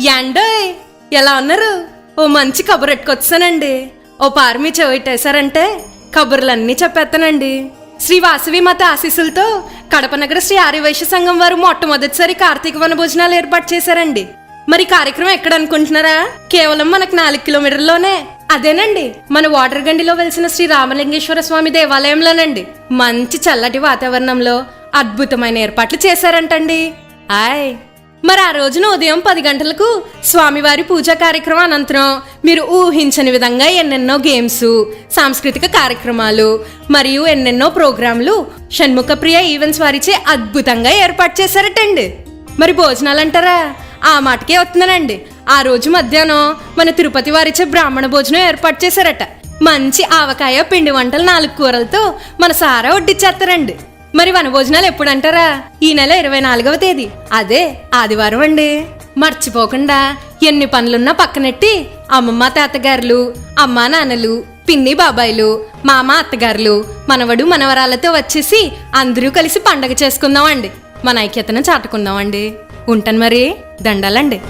యాండోయ్ ఎలా ఉన్నారు? ఓ మంచి కబురు ఎట్టుకొచ్చానండి. ఓ పారు మీ చెవిటేశారంటే కబుర్లన్నీ చెప్పేస్తానండి. శ్రీ వాసవి మాత ఆశీస్సులతో కడప నగర శ్రీ ఆర్యవైశ్య సంఘం వారు మొట్టమొదటిసారి కార్తీక వన భోజనాలు ఏర్పాటు చేశారండి. మరి కార్యక్రమం ఎక్కడ అనుకుంటున్నారా? కేవలం మనకు 4 కిలోమీటర్లోనే. అదేనండి, మన వాటర్ గండిలో వెలిసిన శ్రీ రామలింగేశ్వర స్వామి దేవాలయంలోనండి. మంచి చల్లటి వాతావరణంలో అద్భుతమైన ఏర్పాట్లు చేశారంటండి. మరి ఆ రోజున ఉదయం 10 గంటలకు స్వామివారి పూజా కార్యక్రమం అనంతరం మీరు ఊహించని విధంగా ఎన్నెన్నో గేమ్స్, సాంస్కృతిక కార్యక్రమాలు మరియు ఎన్నెన్నో ప్రోగ్రాంలు షణ్ముఖ ప్రియ ఈవెంట్స్ వారిచే అద్భుతంగా ఏర్పాటు చేశారటండి. మరి భోజనాలు అంటారా? ఆ మాటకే వస్తున్నానండి. ఆ రోజు మధ్యాహ్నం మన తిరుపతి వారిచే బ్రాహ్మణ భోజనం ఏర్పాటు చేశారట. మంచి ఆవకాయ, పిండి వంటలు, 4 కూరలతో మన సారా వడ్డిచ్చేస్తారండి. మరి వన భోజనాలు ఎప్పుడంటారా? ఈ నెల 24వ తేదీ, అదే ఆదివారం అండి. మర్చిపోకుండా ఎన్ని పనులున్నా పక్కనెట్టి అమ్మమ్మ తాతగారులు, అమ్మా నాన్నలు, పిన్ని బాబాయిలు, మామ అత్తగారులు, మనవడు మనవరాలతో వచ్చేసి అందరూ కలిసి పండగ చేసుకుందామండి. మన ఐక్యతను చాటుకుందామండి. ఉంటాను మరి. దండాలండి.